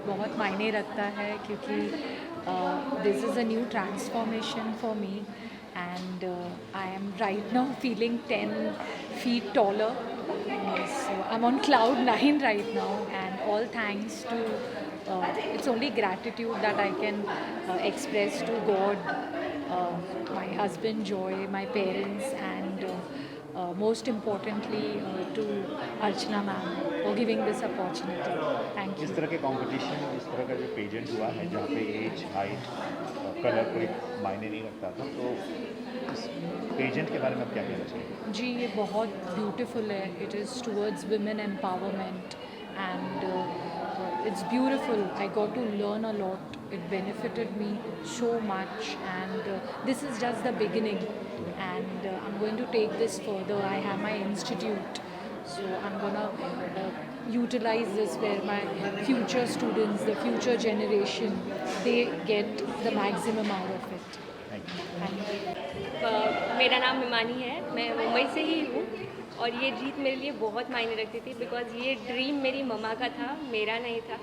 बहुत बहुत मायने रखता है क्योंकि this is a new transformation for me and I M right now feeling 10 feet taller. So I'm on cloud nine right now, and all thanks to it's only gratitude that I can express to God, my husband Joy, my parents, and most importantly to Archana ma'am for giving this opportunity. Thank इस you. तरह के competition, इस तरह का जो pageant हुआ है जहाँ पे एज, हाइट, कलर कोई मायने नहीं रखता था, तो इस पेजेंट के बारे में आप क्या कहना चाहिए? जी ये बहुत ब्यूटीफुल है. It is towards women empowerment and it's beautiful. I got to learn a lot. It benefited me so much and this is just the beginning and I'm going to take this further. I have my institute, so I'm gonna utilize this where my future students, the future generation, they get the maximum out of it. Thank you. Thank you. मेरा नाम हिमानी है, मैं मुंबई से ही हूँ और ये जीत मेरे लिए बहुत मायने रखती थी बिकॉज़ ये ड्रीम मेरी मम्मा का था, मेरा नहीं था।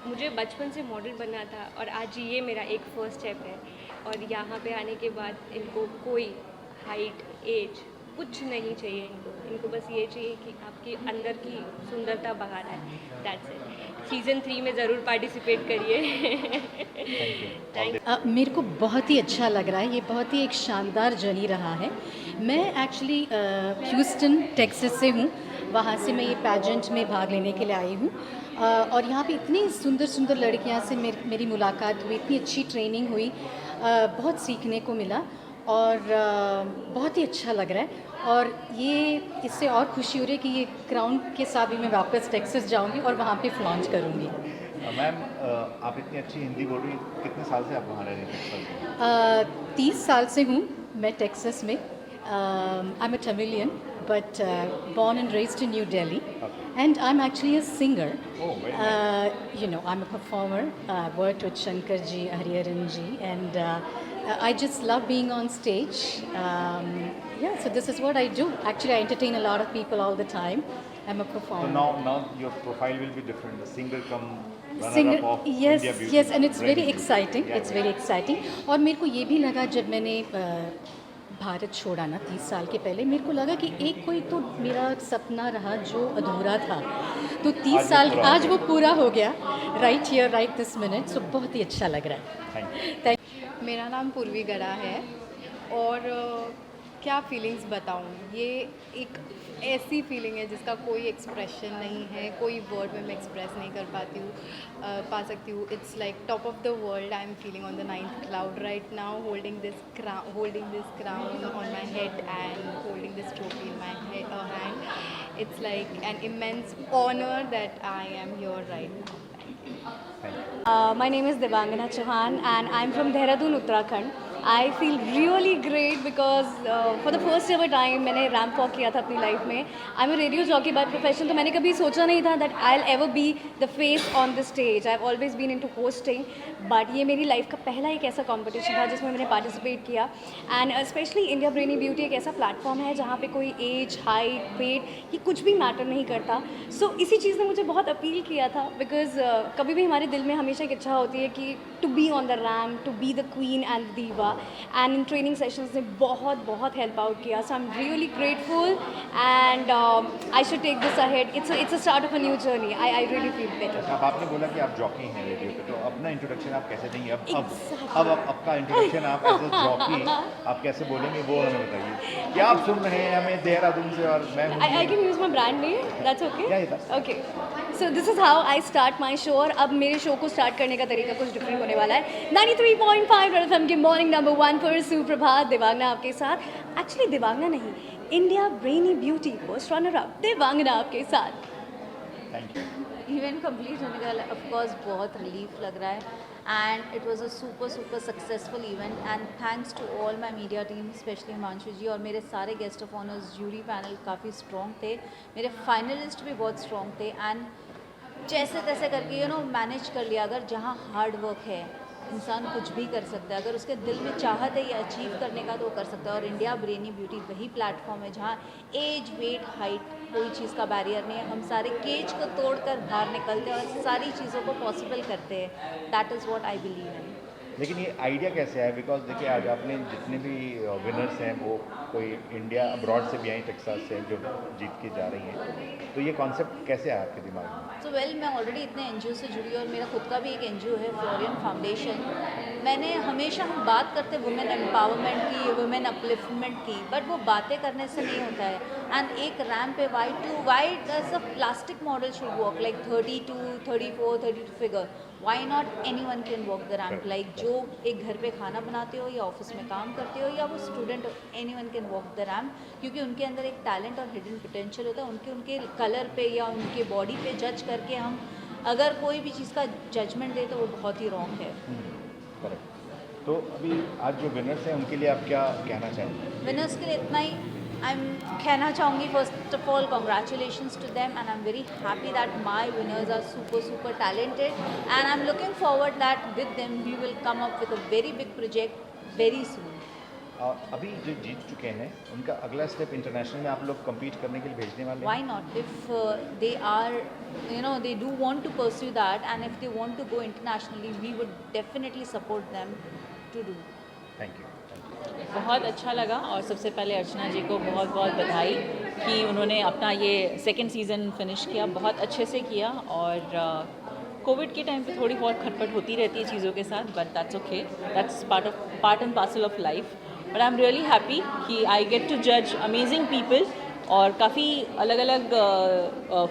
मुझे बचपन से मॉडल बनना था और आज ये मेरा एक फर्स्ट स्टेप है और यहाँ पे आने के बाद इनको कोई हाइट, एज कुछ नहीं चाहिए इनको बस ये चाहिए कि आपके अंदर की सुंदरता बाहर आए। That's it. सीज़न 3 में ज़रूर पार्टिसिपेट करिए। थैंक मेरे को बहुत ही अच्छा लग रहा है. ये बहुत ही एक शानदार जर्नी रहा है. मैं एक्चुअली ह्यूस्टन टेक्सास से हूँ. वहाँ से मैं ये पैजेंट में भाग लेने के लिए आई हूँ और यहाँ पे इतनी सुंदर सुंदर लड़कियाँ से मेरी मुलाकात हुई, इतनी अच्छी ट्रेनिंग हुई, बहुत सीखने को मिला और बहुत ही अच्छा लग रहा है. और ये इससे और खुशी हो रही है कि ये क्राउन के साथ भी मैं वापस टेक्सास जाऊँगी और वहाँ पे फ्लॉन्च करूँगी. मैम, आप इतनी अच्छी हिंदी बोल रही हैं, कितने साल से आप वहाँ रह रही हैं? 30 साल से हूँ मैं टेक्सास में. I am a Tamilian but born and raised in New Delhi. Okay. And I'm actually a singer. Oh, very nice. You know, I'm a performer. I've worked with Shankar ji, Hariharan ji, and I just love being on stage. Yeah, so this is what I do. Actually, I entertain a lot of people all the time. I'm a So performer. now your profile will be different. The singer come Singer, runner-up of yes, India Beauty. yes, and it's very Beauty. exciting. Yeah, It's yeah. very exciting. और मेरे को ये भी लगा जब मैंने भारत छोड़ा ना 30 साल के पहले, मेरे को लगा कि एक कोई तो मेरा सपना रहा जो अधूरा था, तो 30 साल आज वो पूरा हो गया. Right here, right this minute. So बहुत ही अच्छा लग रहा है. Thank you. मेरा नाम पूर्वी गड़ा है और क्या फीलिंग्स बताऊँ. ये एक ऐसी फीलिंग है जिसका कोई एक्सप्रेशन नहीं है, कोई वर्ड में मैं एक्सप्रेस नहीं कर पा सकती हूँ. It's like top of the world. I am feeling on the 9th cloud right now, holding this crown on my head and holding this trophy in my hand. It's like an immense honor that I am here right now. My name is Devangana Chauhan and I'm from Dehradun, Uttarakhand. I feel really great because for the first ever time मैंने ramp walk किया था अपनी life में. I'm a radio jockey by profession, तो मैंने कभी सोचा नहीं था that I'll ever be the face on the stage. I've always been into hosting, but ये मेरी लाइफ का पहला एक ऐसा competition था जिसमें मैंने पार्टिसिपेट किया. And specially India brainy beauty एक ऐसा प्लेटफॉर्म है जहाँ पे कोई एज, हाइट, वेट ये कुछ भी मैटर नहीं करता. सो इसी चीज़ ने मुझे बहुत अपील किया था बिकॉज कभी भी हमारे दिल में हमेशा एक इच्छा होती है कि to be on the ramp, to be the queen and diva. And in training sessions ने बहुत हेल्प आउट किया. So I am really grateful and I should take this ahead. It's a start of a new journey. I really feel better. अब आपने बोला कि आप jockey हैं radio पे, तो अपना इंट्रोडक्शन आप कैसे देंगे? Exactly. अब आपका इंट्रोडक्शन आप एज अ जॉकी आप कैसे बोलेंगे वो हमें बताइए. क्या आप सुन रहे हैं हमें देहरादून से और मैं हूँ. I can use my brand name. That's okay? Yeah, that's fine. Okay. So this is how I start my show. और अब मेरे शो को स्टार्ट करने का तरीका कुछ डिफरेंट होने वाला है. 93.5 रेड एफएम के मॉर्निंग नंबर 1 पर सुप्रभात. देवांगना आपके साथ. एक्चुअली देवांगना नहीं, India brainy beauty first runner up Devangana आपके साथ. Thank you. इवेंट कंप्लीट होने का ऑफ कोर्स बहुत रिलीफ लग रहा है and it was a super successful event and thanks to all my media team specially Himanshu ji और मेरे सारे guest of honours. Jury panel काफ़ी स्ट्रॉन्ग थे, मेरे फाइनलिस्ट भी बहुत स्ट्रॉन्ग थे एंड जैसे तैसे करके मैनेज कर लिया. अगर जहाँ हार्ड वर्क है इंसान कुछ भी कर सकता है, अगर उसके दिल में चाहत है ये अचीव करने का तो वो कर सकता है। और इंडिया ब्रेनी ब्यूटी वही प्लेटफॉर्म है जहाँ एज, वेट, हाइट कोई चीज़ का बैरियर नहीं है। हम सारे केज को तोड़कर बाहर निकलते हैं और सारी चीज़ों को पॉसिबल करते हैं। That is what I believe in. लेकिन ये आइडिया कैसे आया? बिकॉज देखिए आज आपने जितने भी विनर्स हैं वो कोई इंडिया अब्रॉड से भी आई, टेक्सास से जो जीत के जा रही हैं, तो ये कॉन्सेप्ट कैसे आया आपके दिमाग में? सो वेल, मैं ऑलरेडी इतने एनजीओ से जुड़ी हूँ और मेरा खुद का भी एक एनजीओ है, फ्लोरियन फाउंडेशन। मैंने हमेशा, हम बात करते वुमेन एम्पावरमेंट की, वुमेन अपलिफ्टमेंट की, बट वो बातें करने से नहीं होता है। एंड एक रैम्प पे why does a plastic model should work like 32, 34, 32 figure? Why not anyone can walk the ramp? Like जो एक घर पे खाना बनाते हो या ऑफिस में काम करते हो या वो स्टूडेंट हो, any one can walk the ramp, क्योंकि उनके अंदर एक टैलेंट और हिडन पोटेंशियल होता है। उनके कलर पे या उनके बॉडी पे जज करके हम अगर कोई भी चीज़ का जजमेंट दे तो वो बहुत ही रॉन्ग है। करेक्ट। तो अभी आज जो विनर्स हैं उनके लिए आप क्या कहना चाहेंगे? विनर्स के लिए इतना ही कहना चाहूँगी, first of all congratulations to them and I am very happy that my winners are super talented and I am looking forward that with them we will come up with a very big project very soon. अभी जो जीत चुके हैं उनका अगला step international में आप लोग compete करने के लिए भेजने वाले हैं? Why not? If they are, they do want to pursue that, and if they want to go internationally, we would definitely support them to do. Thank you. बहुत अच्छा लगा और सबसे पहले अर्चना जी को बहुत बहुत बधाई कि उन्होंने अपना ये सेकंड सीज़न फिनिश किया, बहुत अच्छे से किया। और कोविड के टाइम पे थोड़ी बहुत खटपट होती रहती है चीज़ों के साथ, but that's okay, that's part and parcel of life. But I am really happy कि आई गेट टू जज अमेजिंग पीपल और काफ़ी अलग अलग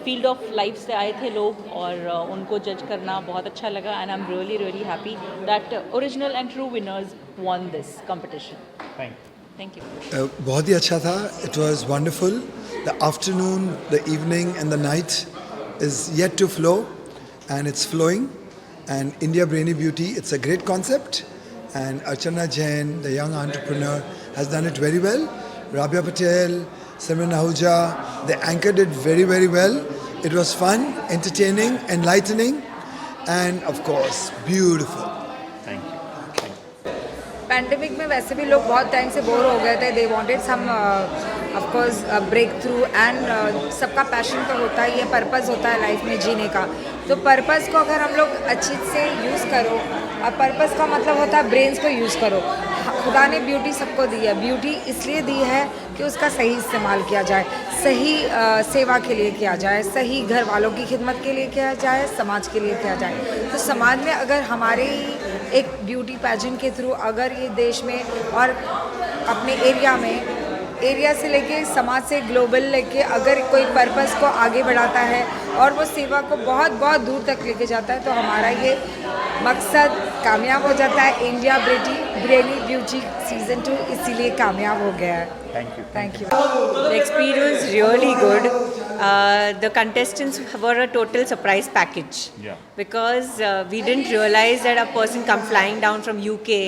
फील्ड ऑफ लाइफ से आए थे लोग और उनको जज करना बहुत अच्छा लगा। And I am really happy that original and true winners won this competition. Thank you. बहुत ही अच्छा था. It was wonderful. The afternoon, the evening and the night is yet to flow and it's flowing. And India Brainy Beauty, it's a great concept. And Archana Jain, the young entrepreneur, has done it very well. Rabia Patel, Simran Ahuja, they anchored it very, very well. It was fun, entertaining, enlightening, and of course, beautiful. Thank you. Pandemic में वैसे भी लोग बहुत time से bore हो गए थे. They wanted some of course break through and सबका पैशन तो होता ही है, पर्पस होता है लाइफ में जीने का. तो पर्पस को अगर हम लोग अच्छी से यूज़ करो, और पर्पस का मतलब होता है ब्रेन्स को यूज़ करो. खुदा ने ब्यूटी सबको दी है. ब्यूटी इसलिए दी है कि उसका सही इस्तेमाल किया जाए, सही सेवा के लिए किया जाए, सही घर वालों की खिदमत के लिए किया जाए, समाज के लिए किया जाए. तो समाज में अगर हमारे एक ब्यूटी पैजेंट के थ्रू अगर ये देश में और अपने एरिया से लेके समाज से ग्लोबल लेके अगर कोई पर्पस को आगे बढ़ाता है और वो सेवा को बहुत बहुत दूर तक लेके जाता है तो हमारा ये मकसद कामयाब हो जाता है. इंडिया ब्रेनी ब्यूटी सीज़न 2 इसीलिए कामयाब हो गया है. Thank you. The experience really good. The contestants were a total surprise package. Yeah. Because we didn't realize that a person come flying down from UK.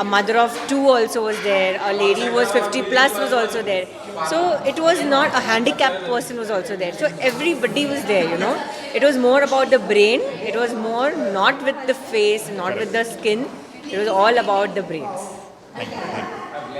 A mother of 2 also was there. A lady who was 50 plus was also there. So it was not a handicapped person was also there. So everybody was there. It was more about the brain. It was more not with the face, not with the skin. It was all about the brains. Thank you.